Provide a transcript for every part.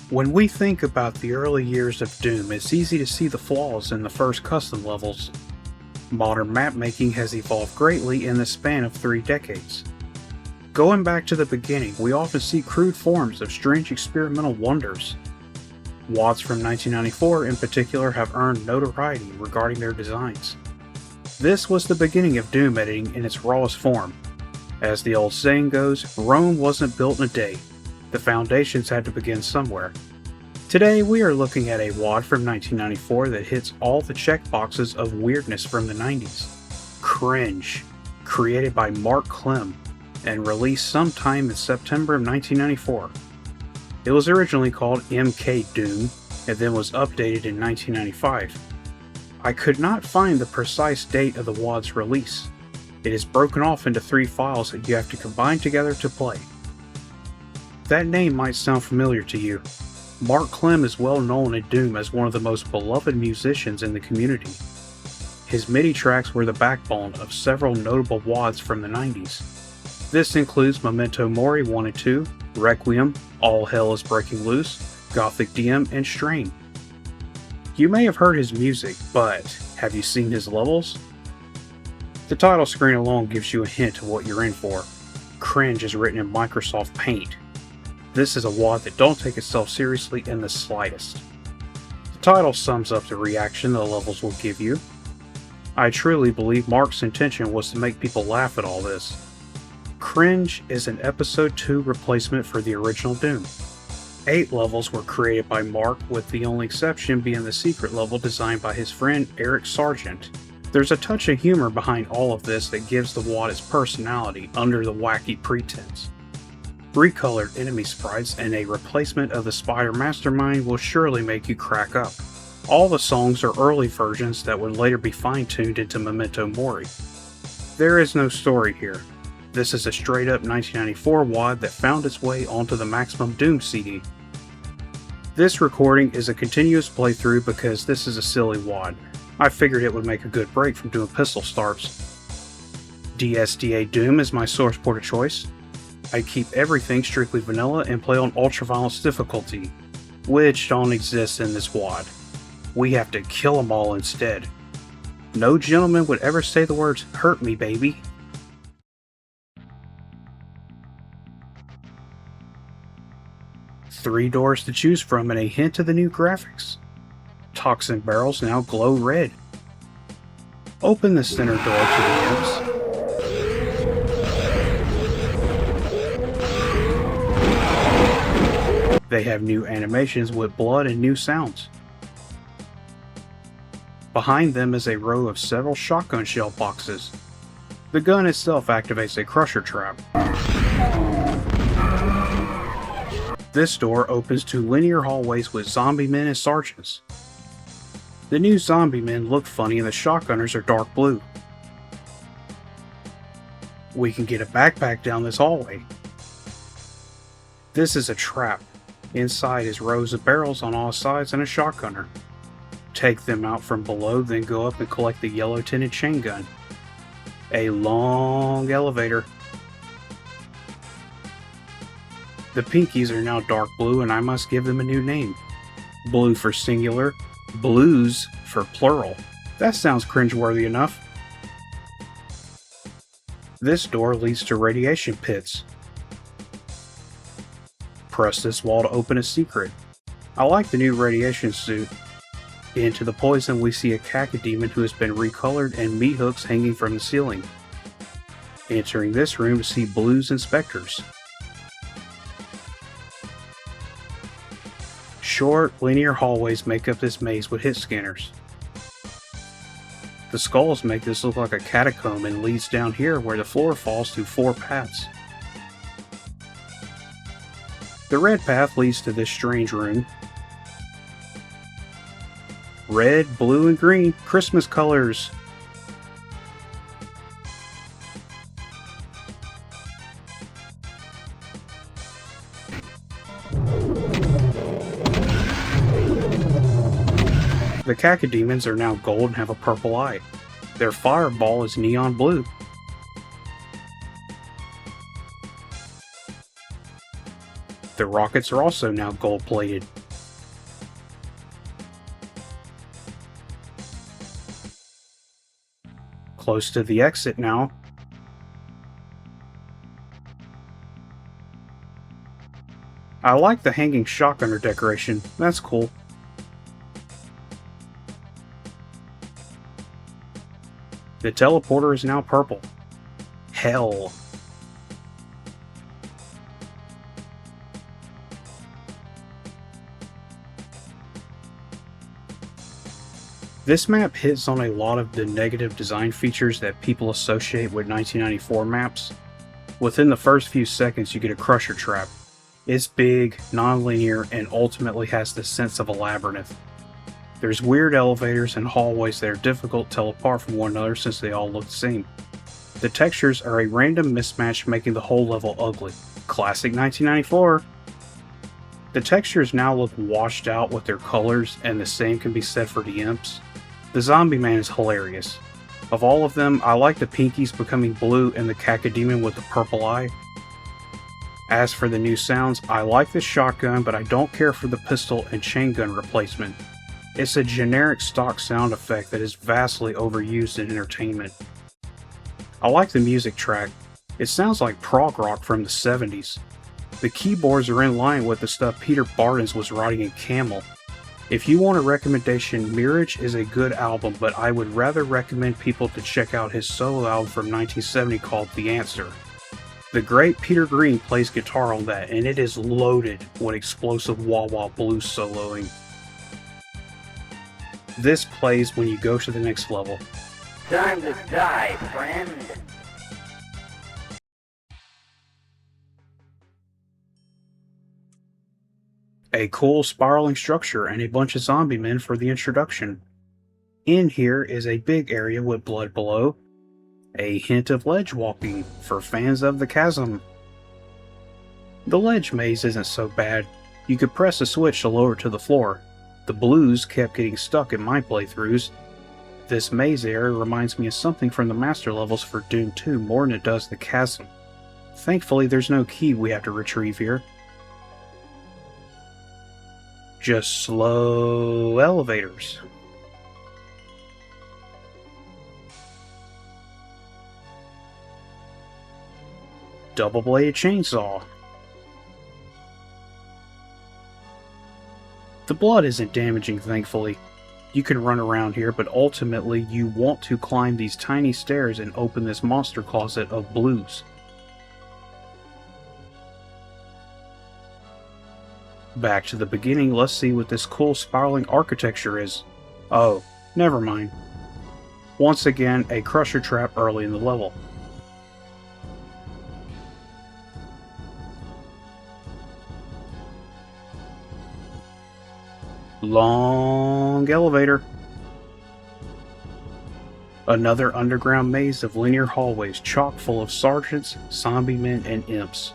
When we think about the early years of Doom, it's easy to see the flaws in the first custom levels. Modern mapmaking has evolved greatly in the span of 3 decades. Going back to the beginning, we often see crude forms of strange experimental wonders. WADs from 1994 in particular have earned notoriety regarding their designs. This was the beginning of Doom editing in its rawest form. As the old saying goes, Rome wasn't built in a day. The foundations had to begin somewhere. Today we are looking at a WAD from 1994 that hits all the checkboxes of weirdness from the 90s. Cringe, created by Klem, and released sometime in September of 1994. It was originally called MK Doom, and then was updated in 1995. I could not find the precise date of the WAD's release. It is broken off into 3 files that you have to combine together to play. That name might sound familiar to you. Klem is well known in Doom as one of the most beloved musicians in the community. His MIDI tracks were the backbone of several notable WADs from the 90s. This includes Memento Mori 1 and 2, Requiem, All Hell is Breaking Loose, Gothic DM, and Strain. You may have heard his music, but have you seen his levels? The title screen alone gives you a hint of what you're in for. Cringe is written in Microsoft Paint. This is a WAD that don't take itself seriously in the slightest. The title sums up the reaction the levels will give you. I truly believe Mark's intention was to make people laugh at all this. Cringe is an Episode 2 replacement for the original Doom. 8 levels were created by Mark, with the only exception being the secret level designed by his friend Sargent. There's a touch of humor behind all of this that gives the WAD its personality under the wacky pretense. Recolored enemy sprites and a replacement of the Spider Mastermind will surely make you crack up. All the songs are early versions that would later be fine-tuned into Memento Mori. There is no story here. This is a straight-up 1994 WAD that found its way onto the Maximum Doom CD. This recording is a continuous playthrough because this is a silly WAD. I figured it would make a good break from doing pistol starts. DSDA Doom is my source port of choice. I keep everything strictly vanilla and play on ultraviolence difficulty, which don't exist in this WAD. We have to kill them all instead. No gentleman would ever say the words, "Hurt me, baby." Three doors to choose from and a hint of the new graphics. Toxin barrels now glow red. Open the center door to the imps. They have new animations with blood and new sounds. Behind them is a row of several shotgun shell boxes. The gun itself activates a crusher trap. This door opens to linear hallways with zombie men and sergeants. The new zombie men look funny and the shotgunners are dark blue. We can get a backpack down this hallway. This is a trap. Inside is rows of barrels on all sides and a shotgunner. Take them out from below, then go up and collect the yellow tinted chain gun. A long elevator. The pinkies are now dark blue and I must give them a new name. Blue for singular, blues for plural. That sounds cringeworthy enough. This door leads to radiation pits. Press this wall to open a secret. I like the new radiation suit. Into the poison we see a cacodemon who has been recolored and meat hooks hanging from the ceiling. Entering this room to see blues and specters. Short, linear hallways make up this maze with hit scanners. The skulls make this look like a catacomb and leads down here where the floor falls to 4 paths. The red path leads to this strange room. Red, blue, and green, Christmas colors. The cacodemons are now gold and have a purple eye. Their fireball is neon blue. The rockets are also now gold-plated. Close to the exit now. I like the hanging shotgunner decoration, that's cool. The teleporter is now purple. Hell. This map hits on a lot of the negative design features that people associate with 1994 maps. Within the first few seconds you get a crusher trap. It's big, non-linear, and ultimately has the sense of a labyrinth. There's weird elevators and hallways that are difficult to tell apart from one another since they all look the same. The textures are a random mismatch making the whole level ugly. Classic 1994! The textures now look washed out with their colors, and the same can be said for the imps. The zombie man is hilarious. Of all of them, I like the pinkies becoming blue and the cacodemon with the purple eye. As for the new sounds, I like the shotgun, but I don't care for the pistol and chain gun replacement. It's a generic stock sound effect that is vastly overused in entertainment. I like the music track. It sounds like prog rock from the 70s. The keyboards are in line with the stuff Peter Bartens was writing in Camel. If you want a recommendation, Mirage is a good album, but I would rather recommend people to check out his solo album from 1970 called The Answer. The great Peter Green plays guitar on that, and it is loaded with explosive wah-wah blues soloing. This plays when you go to the next level. Time to die, friend. A cool spiraling structure and a bunch of zombie men for the introduction. In here is a big area with blood below. A hint of ledge walking for fans of the chasm. The ledge maze isn't so bad. You could press a switch to lower it to the floor. The blues kept getting stuck in my playthroughs. This maze area reminds me of something from the master levels for Doom 2 more than it does the chasm. Thankfully there's no key we have to retrieve here. Just slow elevators. Double-bladed chainsaw. The blood isn't damaging, thankfully. You can run around here, but ultimately you want to climb these tiny stairs and open this monster closet of blues. Back to the beginning, let's see what this cool spiraling architecture is. Oh, never mind. Once again, a crusher trap early in the level. Long elevator. Another underground maze of linear hallways chock full of sergeants, zombie men, and imps.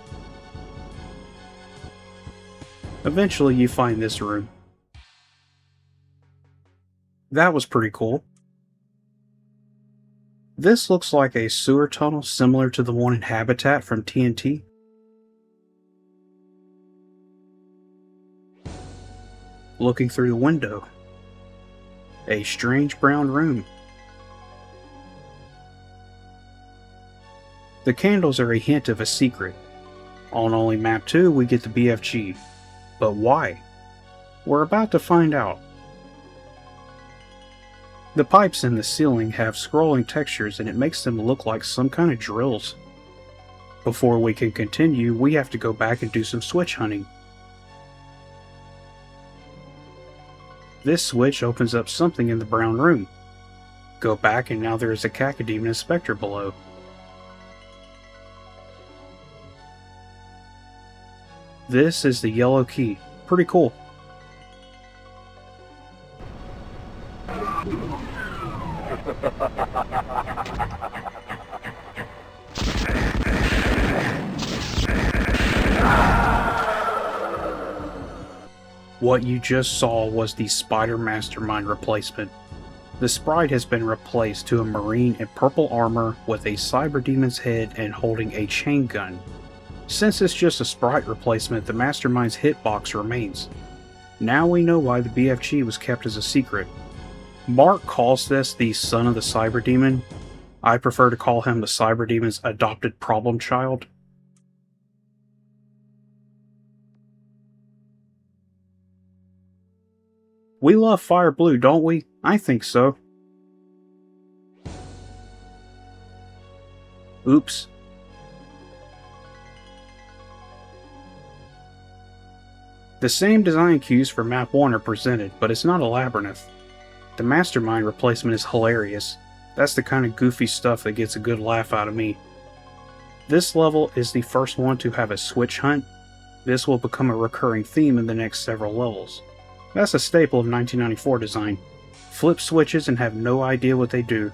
Eventually you find this room. That was pretty cool. This looks like a sewer tunnel similar to the one in Habitat from TNT. Looking through the window. A strange brown room. The candles are a hint of a secret. On only map 2 we get the BFG. But why? We're about to find out. The pipes in the ceiling have scrolling textures and it makes them look like some kind of drills. Before we can continue, we have to go back and do some switch hunting. This switch opens up something in the brown room. Go back and now there is a cacodemon inspector below. This is the yellow key. Pretty cool. What you just saw was the Spider Mastermind replacement. The sprite has been replaced to a marine in purple armor with a cyber demon's head and holding a chain gun. Since it's just a sprite replacement, the Mastermind's hitbox remains. Now we know why the BFG was kept as a secret. Mark calls this the son of the cyber demon. I prefer to call him the Cyber Demon's adopted problem child. We love Fire Blue, don't we? I think so. Oops. The same design cues for Map 1 are presented, but it's not a labyrinth. The Mastermind replacement is hilarious. That's the kind of goofy stuff that gets a good laugh out of me. This level is the first one to have a switch hunt. This will become a recurring theme in the next several levels. That's a staple of 1994 design. Flip switches and have no idea what they do.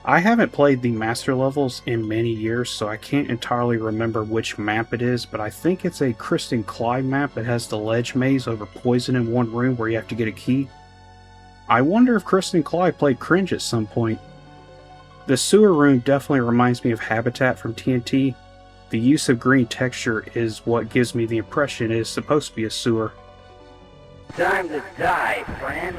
I haven't played the master levels in many years, so I can't entirely remember which map it is, but I think it's a Kristen Clyde map that has the ledge maze over poison in one room where you have to get a key. I wonder if Kristen Clyde played Cringe at some point. The sewer room definitely reminds me of Habitat from TNT. The use of green texture is what gives me the impression it is supposed to be a sewer. Time to die, friend.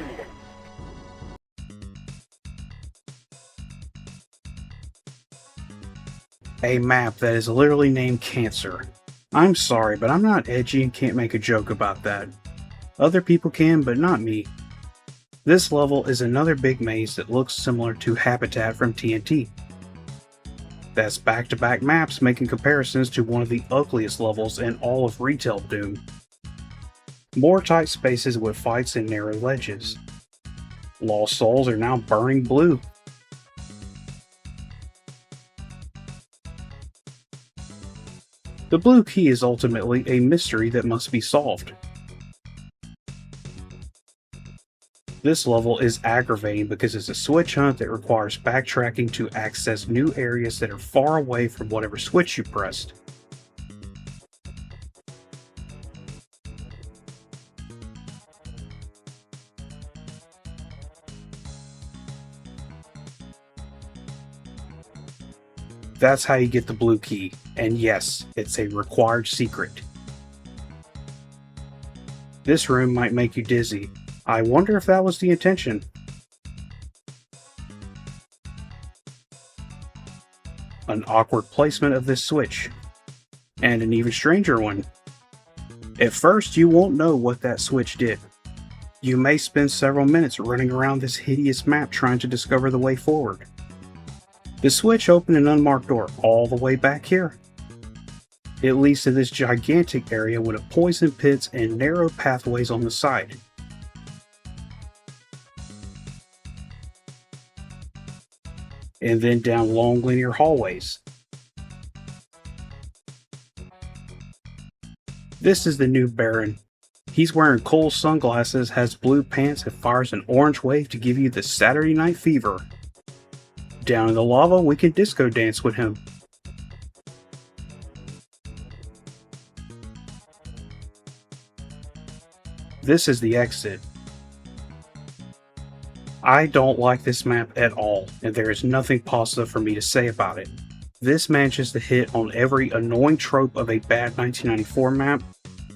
A map that is literally named Cancer. I'm sorry, but I'm not edgy and can't make a joke about that. Other people can, but not me. This level is another big maze that looks similar to Habitat from TNT. That's back-to-back maps making comparisons to one of the ugliest levels in all of retail Doom. More tight spaces with fights and narrow ledges. Lost souls are now burning blue. The blue key is ultimately a mystery that must be solved. This level is aggravating because it's a switch hunt that requires backtracking to access new areas that are far away from whatever switch you pressed. That's how you get the blue key, and yes, it's a required secret. This room might make you dizzy. I wonder if that was the intention. An awkward placement of this switch, and an even stranger one. At first, you won't know what that switch did. You may spend several minutes running around this hideous map trying to discover the way forward. The switch opened an unmarked door all the way back here. It leads to this gigantic area with poison pits and narrow pathways on the side. And then down long linear hallways. This is the new Baron. He's wearing cool sunglasses, has blue pants, and fires an orange wave to give you the Saturday Night Fever. Down in the lava, we can disco dance with him. This is the exit. I don't like this map at all, and there is nothing positive for me to say about it. This manages to hit on every annoying trope of a bad 1994 map.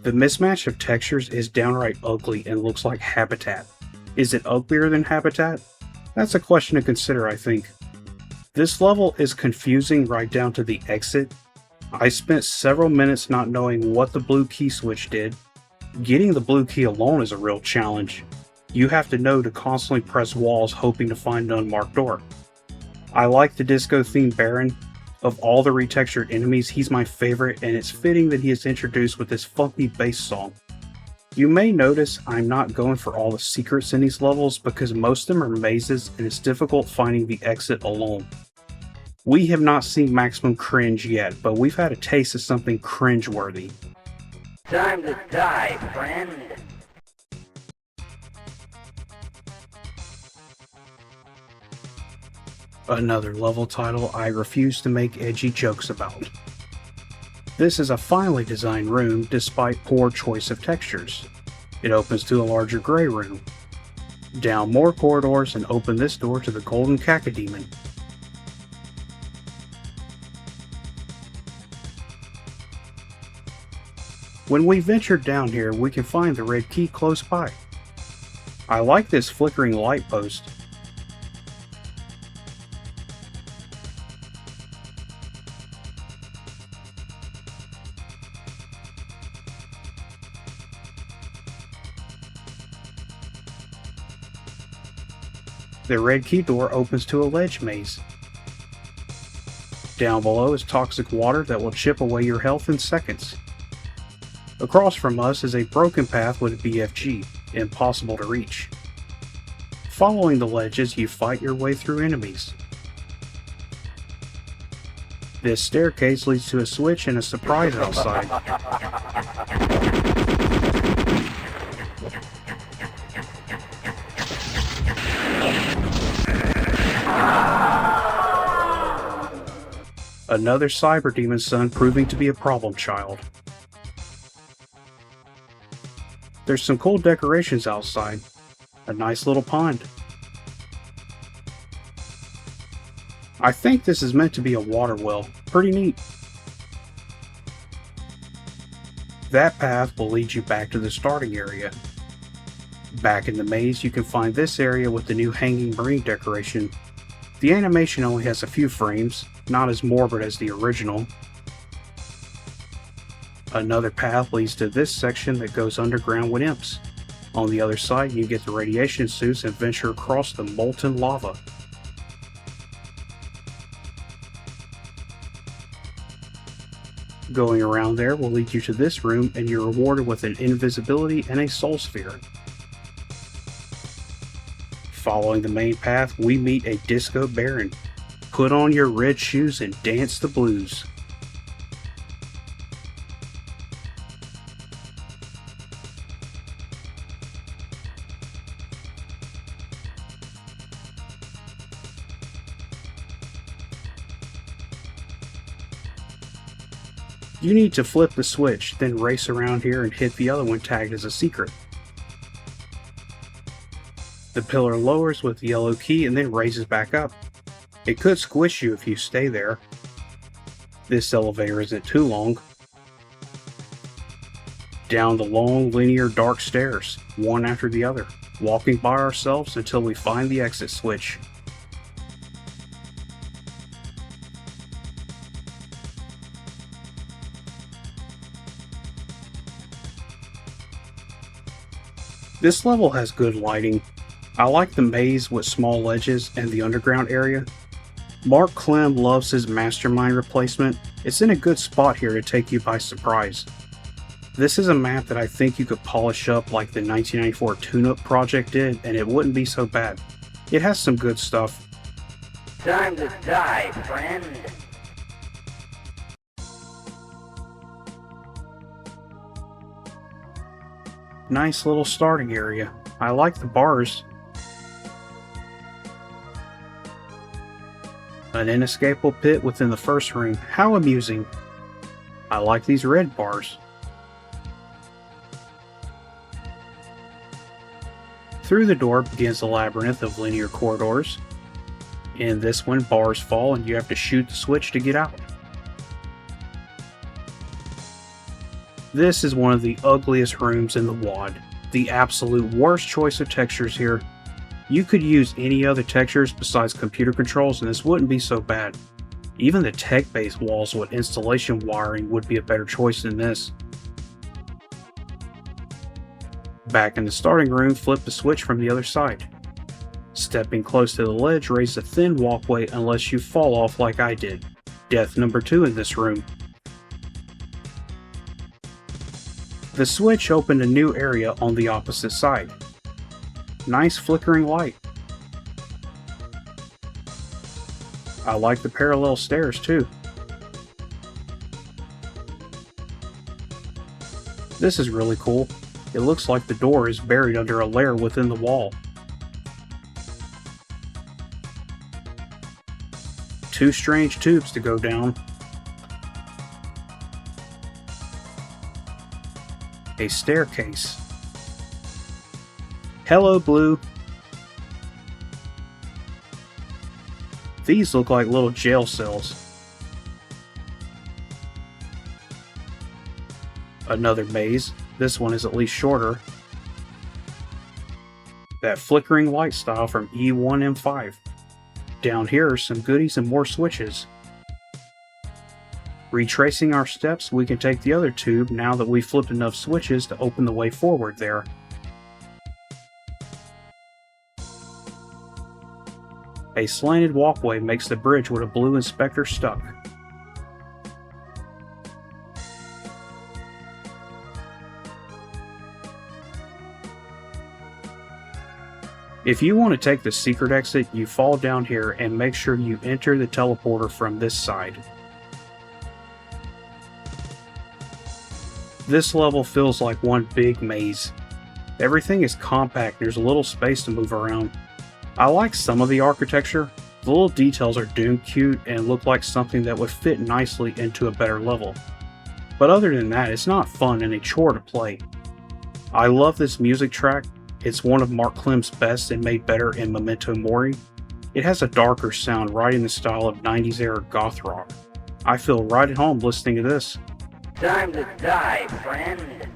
The mismatch of textures is downright ugly and looks like Habitat. Is it uglier than Habitat? That's a question to consider, I think. This level is confusing right down to the exit. I spent several minutes not knowing what the blue key switch did. Getting the blue key alone is a real challenge. You have to know to constantly press walls hoping to find an unmarked door. I like the disco themed Baron. Of all the retextured enemies, he's my favorite, and it's fitting that he is introduced with this funky bass song. You may notice I'm not going for all the secrets in these levels because most of them are mazes and it's difficult finding the exit alone. We have not seen maximum cringe yet, but we've had a taste of something cringe-worthy. Time to die, friend. Another level title I refuse to make edgy jokes about. This is a finely designed room despite poor choice of textures. It opens to a larger gray room. Down more corridors and open this door to the golden cacodemon. When we venture down here, we can find the red key close by. I like this flickering light post. The red key door opens to a ledge maze. Down below is toxic water that will chip away your health in seconds. Across from us is a broken path with BFG, impossible to reach. Following the ledges, you fight your way through enemies. This staircase leads to a switch and a surprise outside. Another cyber demon son proving to be a problem child. There's some cool decorations outside. A nice little pond. I think this is meant to be a water well. Pretty neat. That path will lead you back to the starting area. Back in the maze, you can find this area with the new hanging marine decoration. The animation only has a few frames, not as morbid as the original. Another path leads to this section that goes underground with imps. On the other side, you get the radiation suits and venture across the molten lava. Going around there will lead you to this room, and you're rewarded with an invisibility and a soul sphere. Following the main path, we meet a disco baron. Put on your red shoes and dance the blues. You need to flip the switch, then race around here and hit the other one tagged as a secret. The pillar lowers with the yellow key and then raises back up. It could squish you if you stay there. This elevator isn't too long. Down the long, linear, dark stairs, one after the other, walking by ourselves until we find the exit switch. This level has good lighting. I like the maze with small ledges and the underground area. Mark Klem loves his mastermind replacement. It's in a good spot here to take you by surprise. This is a map that I think you could polish up like the 1994 tune-up project did, and it wouldn't be so bad. It has some good stuff. Time to die, friend. Nice little starting area. I like the bars. An inescapable pit within the first room. How amusing. I like these red bars. Through the door begins a labyrinth of linear corridors. In this one, bars fall and you have to shoot the switch to get out. This is one of the ugliest rooms in the WAD. The absolute worst choice of textures here. You could use any other textures besides computer controls and this wouldn't be so bad. Even the tech-based walls with installation wiring would be a better choice than this. Back in the starting room, flip the switch from the other side. Stepping close to the ledge raises a thin walkway unless you fall off like I did. Death number 2 in this room. The switch opened a new area on the opposite side. Nice flickering light. I like the parallel stairs too. This is really cool. It looks like the door is buried under a layer within the wall. 2 strange tubes to go down. A staircase. Hello, Blue. These look like little jail cells. Another maze. This one is at least shorter. That flickering light style from E1M5. Down here are some goodies and more switches. Retracing our steps, we can take the other tube now that we've flipped enough switches to open the way forward there. A slanted walkway makes the bridge with a blue inspector stuck. If you want to take the secret exit, you fall down here and make sure you enter the teleporter from this side. This level feels like one big maze. Everything is compact, there's little space to move around. I like some of the architecture. The little details are doomed cute and look like something that would fit nicely into a better level. But other than that, it's not fun and a chore to play. I love this music track. It's one of Mark Klem's best and made better in Memento Mori. It has a darker sound right in the style of 90s era goth rock. I feel right at home listening to this. Time to die, friend.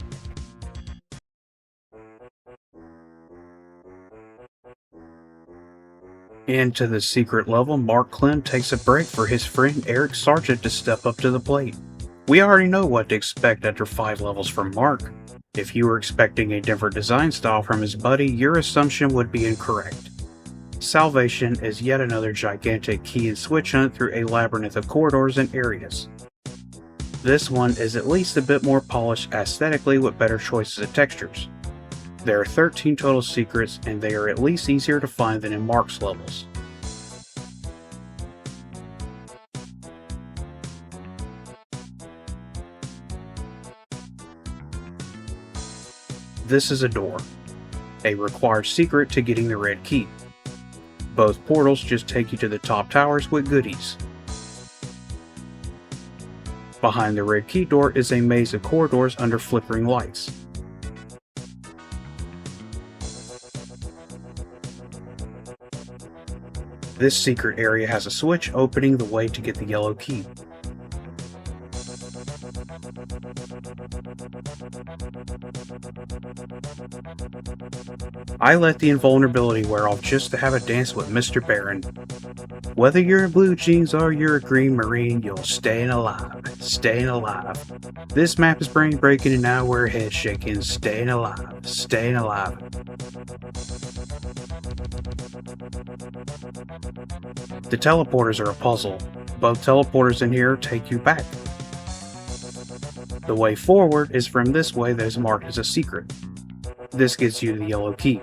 Into the secret level, Mark Klem takes a break for his friend Eric Sargent to step up to the plate. We already know what to expect after 5 levels from Mark. If you were expecting a different design style from his buddy, your assumption would be incorrect. Salvation is yet another gigantic key and switch hunt through a labyrinth of corridors and areas. This one is at least a bit more polished aesthetically with better choices of textures. There are 13 total secrets, and they are at least easier to find than in Mark's levels. This is a door, a required secret to getting the red key. Both portals just take you to the top towers with goodies. Behind the red key door is a maze of corridors under flickering lights. This secret area has a switch opening the way to get the yellow key. I let the invulnerability wear off just to have a dance with Mr. Baron. Whether you're in blue jeans or you're a green marine, you're staying alive, staying alive. This map is brain breaking and now we're head shaking, staying alive, staying alive. The teleporters are a puzzle. Both teleporters in here take you back. The way forward is from this way that is marked as a secret. This gets you the yellow key.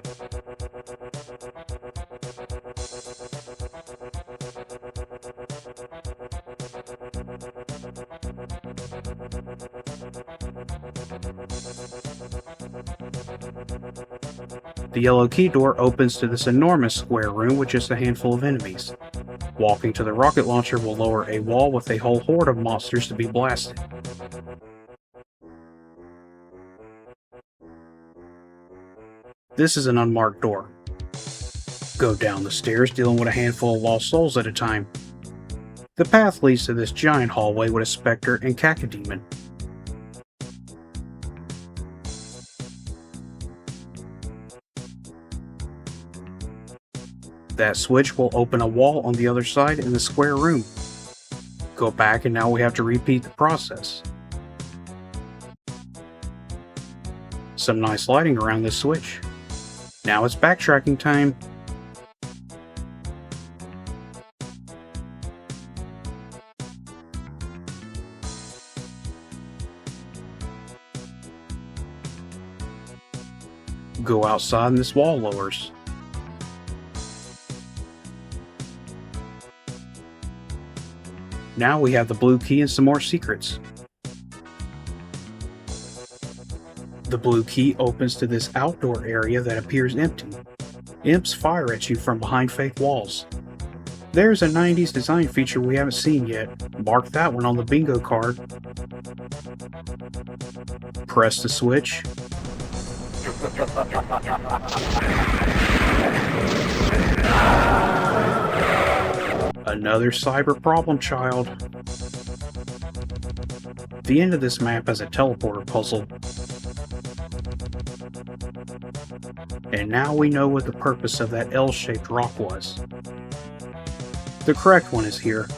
The yellow key door opens to this enormous square room with just a handful of enemies. Walking to the rocket launcher will lower a wall with a whole horde of monsters to be blasted. This is an unmarked door. Go down the stairs dealing with a handful of lost souls at a time. The path leads to this giant hallway with a specter and cacodemon. That switch will open a wall on the other side in the square room. Go back and now we have to repeat the process. Some nice lighting around this switch. Now it's backtracking time. Go outside and this wall lowers. Now we have the blue key and some more secrets. The blue key opens to this outdoor area that appears empty. Imps fire at you from behind fake walls. There's a 90s design feature we haven't seen yet. Mark that one on the bingo card. Press the switch. Another cyber problem child. The end of this map has a teleporter puzzle. And now we know what the purpose of that L-shaped rock was. The correct one is here.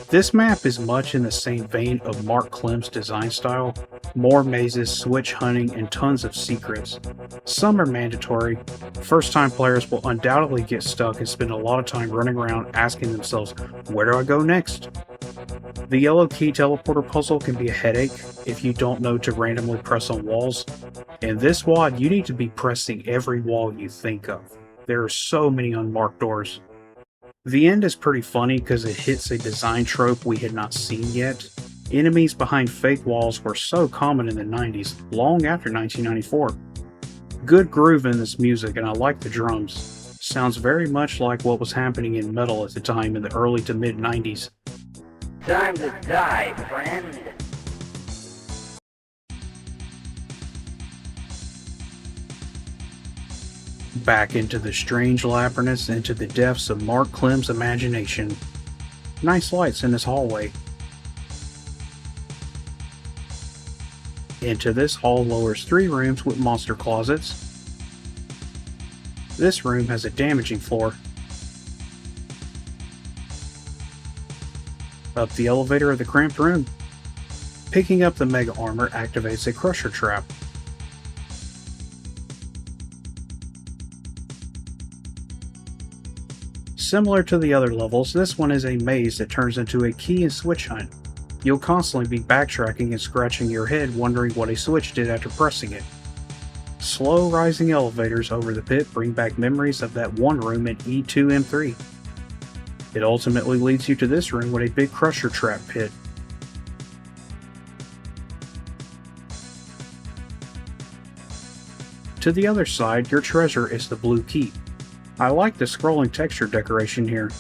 This map is much in the same vein of Mark Klem's design style. More mazes, switch hunting, and tons of secrets. Some are mandatory. First-time players will undoubtedly get stuck and spend a lot of time running around asking themselves, where do I go next? The yellow key teleporter puzzle can be a headache if you don't know to randomly press on walls. In this WAD, you need to be pressing every wall you think of. There are so many unmarked doors. The end is pretty funny because it hits a design trope we had not seen yet. Enemies behind fake walls were so common in the 90s, long after 1994. Good groove in this music, and I like the drums. Sounds very much like what was happening in metal at the time in the early to mid 90s. Time to die, friend. Back into the strange labyrinths, into the depths of Mark Klem's imagination. Nice lights in this hallway. Into this hall lowers 3 rooms with monster closets. This room has a damaging floor. Up the elevator of the cramped room. Picking up the mega armor activates a crusher trap. Similar to the other levels, this one is a maze that turns into a key and switch hunt. You'll constantly be backtracking and scratching your head wondering what a switch did after pressing it. Slow rising elevators over the pit bring back memories of that one room in E2M3. It ultimately leads you to this room with a big crusher trap pit. To the other side, your treasure is the blue key. I like the scrolling texture decoration here.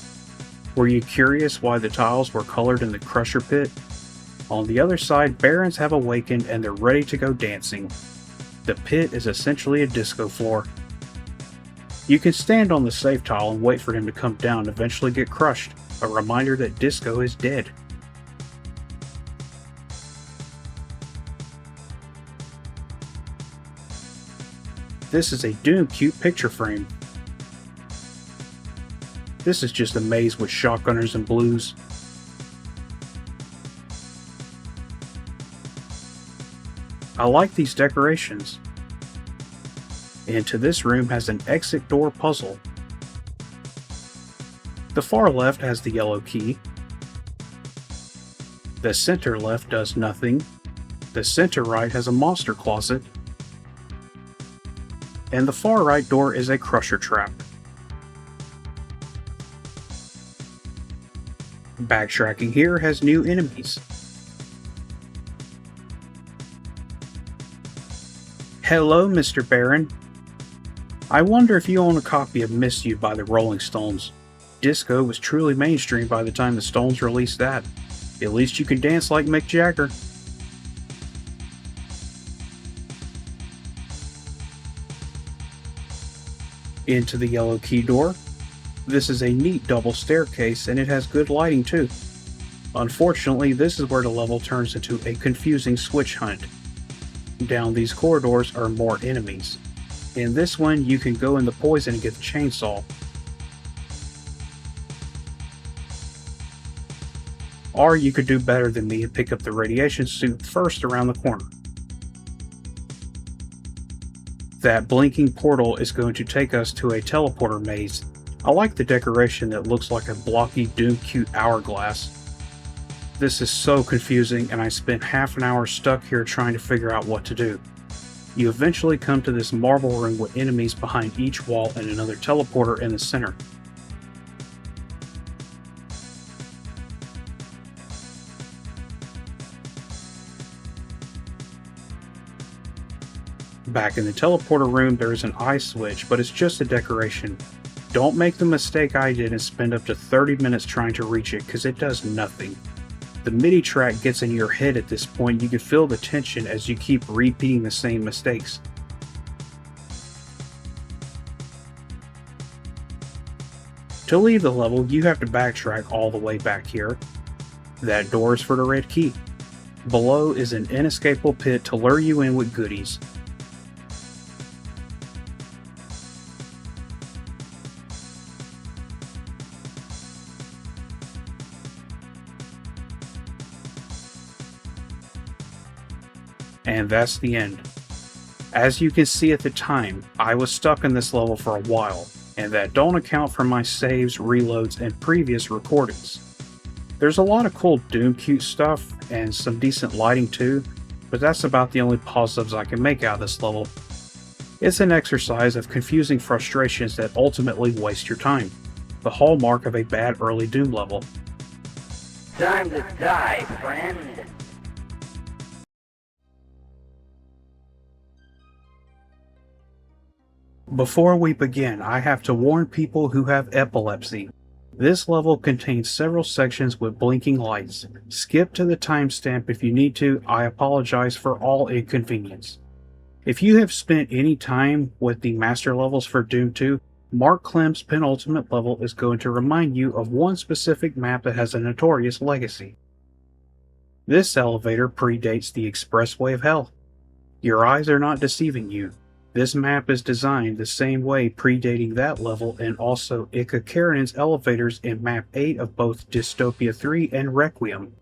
Were you curious why the tiles were colored in the crusher pit? On the other side, barons have awakened and they're ready to go dancing. The pit is essentially a disco floor. You can stand on the safe tile and wait for him to come down and eventually get crushed, a reminder that disco is dead. This is a Doom cute picture frame. This is just a maze with shotgunners and blues. I like these decorations. Into this room has an exit door puzzle. The far left has the yellow key. The center left does nothing. The center right has a monster closet. And the far right door is a crusher trap. Backtracking here has new enemies. Hello, Mr. Baron. I wonder if you own a copy of Miss You by the Rolling Stones. Disco was truly mainstream by the time the Stones released that. At least you can dance like Mick Jagger. Into the yellow key door. This is a neat double staircase and it has good lighting too. Unfortunately, this is where the level turns into a confusing switch hunt. Down these corridors are more enemies. In this one, you can go in the poison and get the chainsaw. Or you could do better than me and pick up the radiation suit first around the corner. That blinking portal is going to take us to a teleporter maze. I like the decoration that looks like a blocky Doom cute hourglass. This is so confusing and I spent half an hour stuck here trying to figure out what to do. You eventually come to this marble room with enemies behind each wall and another teleporter in the center. Back in the teleporter room there is an eye switch, but it's just a decoration. Don't make the mistake I did and spend up to 30 minutes trying to reach it, because it does nothing. The MIDI track gets in your head at this point. You can feel the tension as you keep repeating the same mistakes. To leave the level, you have to backtrack all the way back here. That door is for the red key. Below is an inescapable pit to lure you in with goodies. And that's the end. As you can see at the time, I was stuck in this level for a while, and that don't account for my saves, reloads, and previous recordings. There's a lot of cool Doom cute stuff, and some decent lighting too, but that's about the only positives I can make out of this level. It's an exercise of confusing frustrations that ultimately waste your time, the hallmark of a bad early Doom level. Time to die, friend. Before we begin, I have to warn people who have epilepsy. This level contains several sections with blinking lights. Skip to the timestamp if you need to. I apologize for all inconvenience. If you have spent any time with the master levels for Doom 2, Mark Klem's penultimate level is going to remind you of one specific map that has a notorious legacy. This elevator predates the Expressway of Hell. Your eyes are not deceiving you. This map is designed the same way, predating that level, and also Ika Karen's elevators in Map 8 of both Dystopia 3 and Requiem.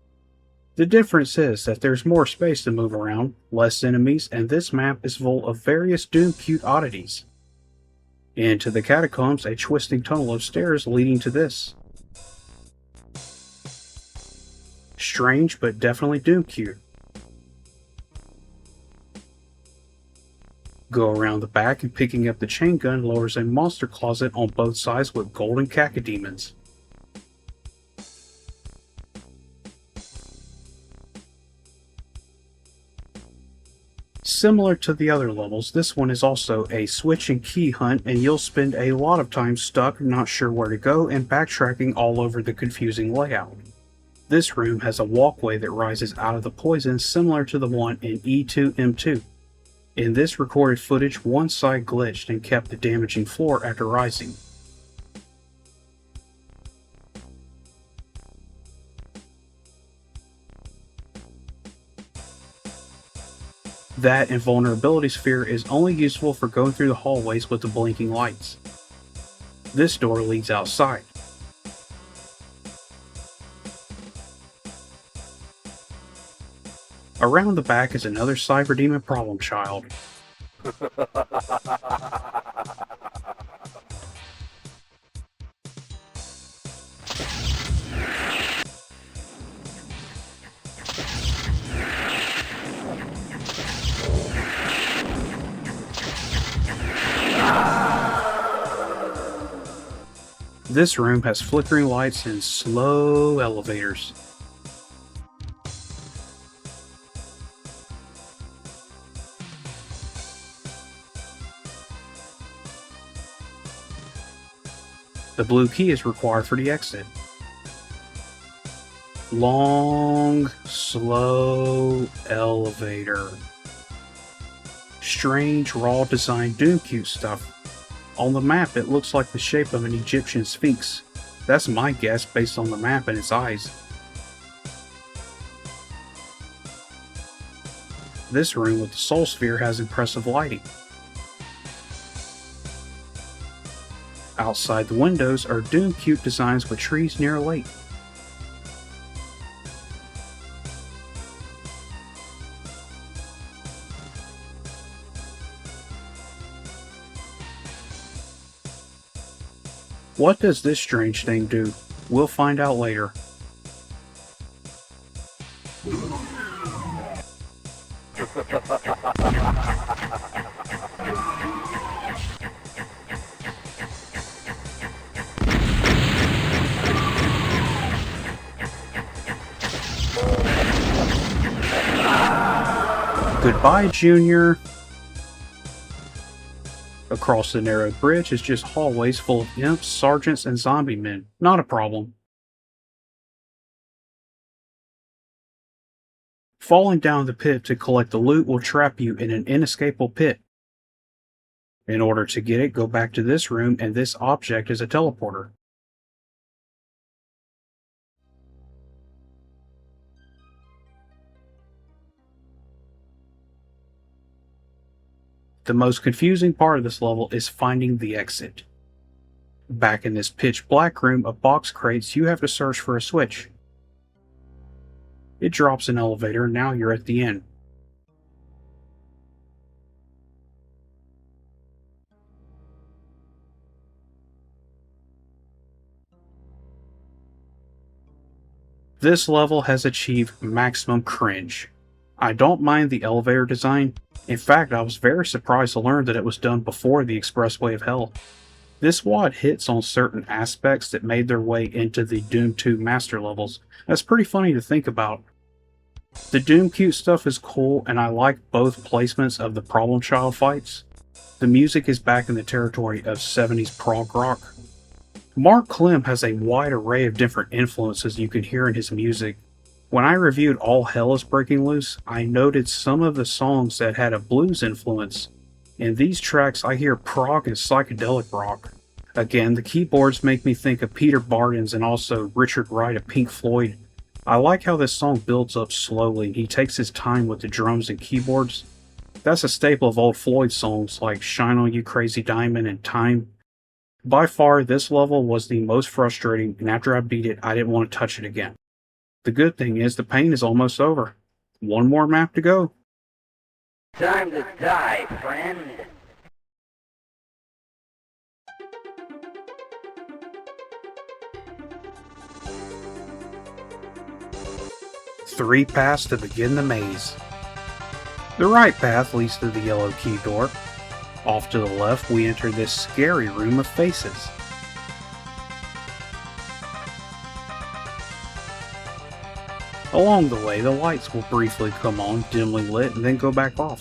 The difference is that there's more space to move around, less enemies, and this map is full of various Doom cute oddities. Into the catacombs, a twisting tunnel of stairs leading to this. Strange, but definitely Doom cute. Go around the back, and picking up the chain gun lowers a monster closet on both sides with golden cacodemons. Similar to the other levels, this one is also a switch and key hunt, and you'll spend a lot of time stuck, not sure where to go, and backtracking all over the confusing layout. This room has a walkway that rises out of the poison similar to the one in E2M2. In this recorded footage, one side glitched and kept the damaging floor after rising. That invulnerability sphere is only useful for going through the hallways with the blinking lights. This door leads outside. Around the back is another Cyber Demon problem child. This room has flickering lights and slow elevators. The blue key is required for the exit. Long, slow elevator. Strange, raw design Doom cute stuff. On the map, it looks like the shape of an Egyptian sphinx. That's my guess based on the map and its eyes. This room with the Soul Sphere has impressive lighting. Outside the windows are Doom cute designs with trees near a lake. What does this strange thing do? We'll find out later. Goodbye, Junior. Across the narrow bridge is just hallways full of imps, sergeants, and zombie men. Not a problem. Falling down the pit to collect the loot will trap you in an inescapable pit. In order to get it, go back to this room, and this object is a teleporter. The most confusing part of this level is finding the exit. Back in this pitch black room of box crates, you have to search for a switch. It drops an elevator, and now you're at the end. This level has achieved maximum cringe. I don't mind the elevator design. In fact, I was very surprised to learn that it was done before the Expressway of Hell. This WAD hits on certain aspects that made their way into the Doom 2 master levels. That's pretty funny to think about. The Doom cute stuff is cool, and I like both placements of the Problem Child fights. The music is back in the territory of 70s prog rock. Mark Klem has a wide array of different influences you can hear in his music. When I reviewed All Hell is Breaking Loose, I noted some of the songs that had a blues influence. In these tracks, I hear prog and psychedelic rock. Again, the keyboards make me think of Peter Barden's and also Richard Wright of Pink Floyd. I like how this song builds up slowly. He takes his time with the drums and keyboards. That's a staple of old Floyd songs like Shine On You Crazy Diamond and Time. By far, this level was the most frustrating, and after I beat it, I didn't want to touch it again. The good thing is the pain is almost over. One more map to go. Time to die, friend. Three paths to begin the maze. The right path leads to the yellow key door. Off to the left, we enter this scary room of faces. Along the way, the lights will briefly come on, dimly lit, and then go back off.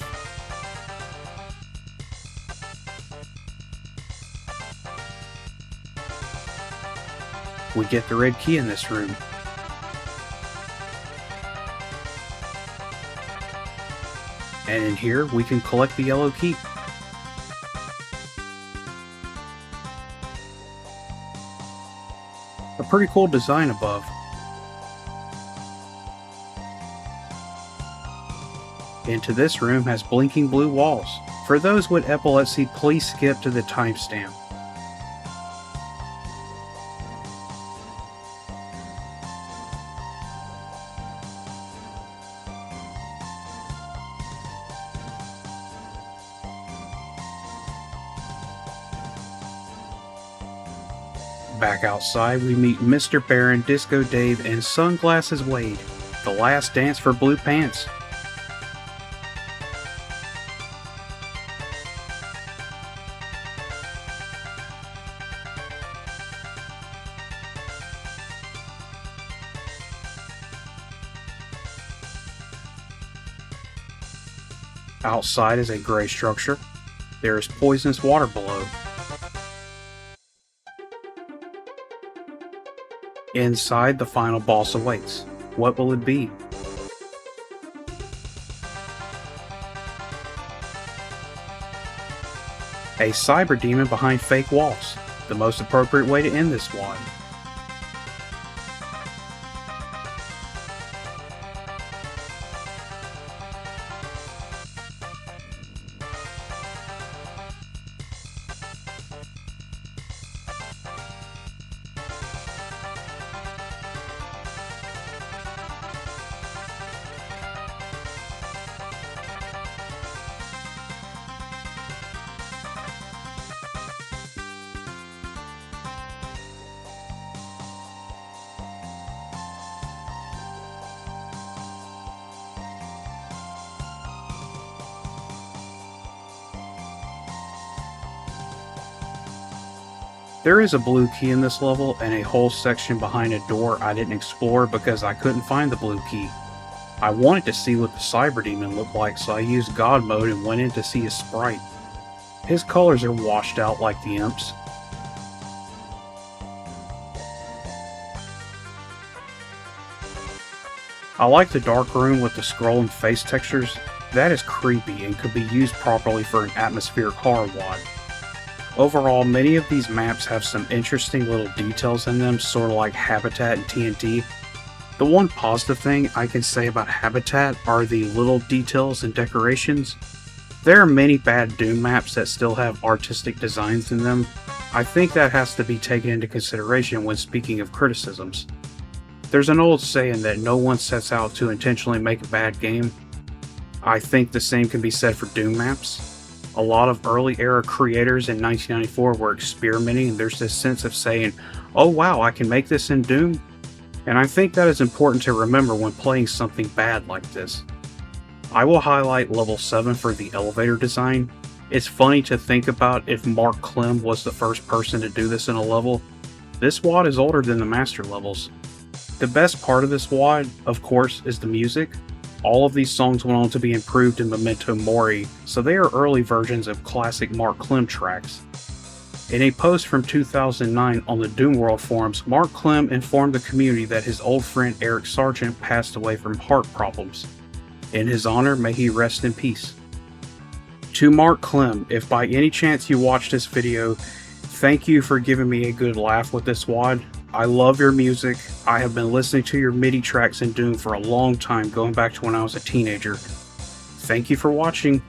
We get the red key in this room. And in here, we can collect the yellow key. A pretty cool design above. Into this room has blinking blue walls. For those with epilepsy, please skip to the timestamp. Back outside, we meet Mr. Baron, Disco Dave, and Sunglasses Wade. The last dance for Blue Pants. Outside is a gray structure. There is poisonous water below. Inside, the final boss awaits. What will it be? A cyber demon behind fake walls. The most appropriate way to end this one. There is a blue key in this level and a whole section behind a door I didn't explore because I couldn't find the blue key. I wanted to see what the cyber demon looked like, so I used God mode and went in to see his sprite. His colors are washed out like the imps. I like the dark room with the scrolling face textures. That is creepy and could be used properly for an atmospheric horror WAD. Overall, many of these maps have some interesting little details in them, sort of like Habitat and TNT. The one positive thing I can say about Habitat are the little details and decorations. There are many bad Doom maps that still have artistic designs in them. I think that has to be taken into consideration when speaking of criticisms. There's an old saying that no one sets out to intentionally make a bad game. I think the same can be said for Doom maps. A lot of early era creators in 1994 were experimenting, and there's this sense of saying, oh wow, I can make this in Doom. and I think that is important to remember when playing something bad like this. I will highlight level 7 for the elevator design. It's funny to think about if Mark Klem was the first person to do this in a level. This WAD is older than the master levels. The best part of this WAD, of course, is the music. All of these songs went on to be improved in Memento Mori, so they are early versions of classic Mark Klem tracks. In a post from 2009 on the Doomworld forums, Mark Klem informed the community that his old friend Eric Sargent passed away from heart problems. In his honor, may he rest in peace. To Mark Klem, if by any chance you watch this video, thank you for giving me a good laugh with this WAD. I love your music. I have been listening to your MIDI tracks in Doom for a long time, going back to when I was a teenager. Thank you for watching.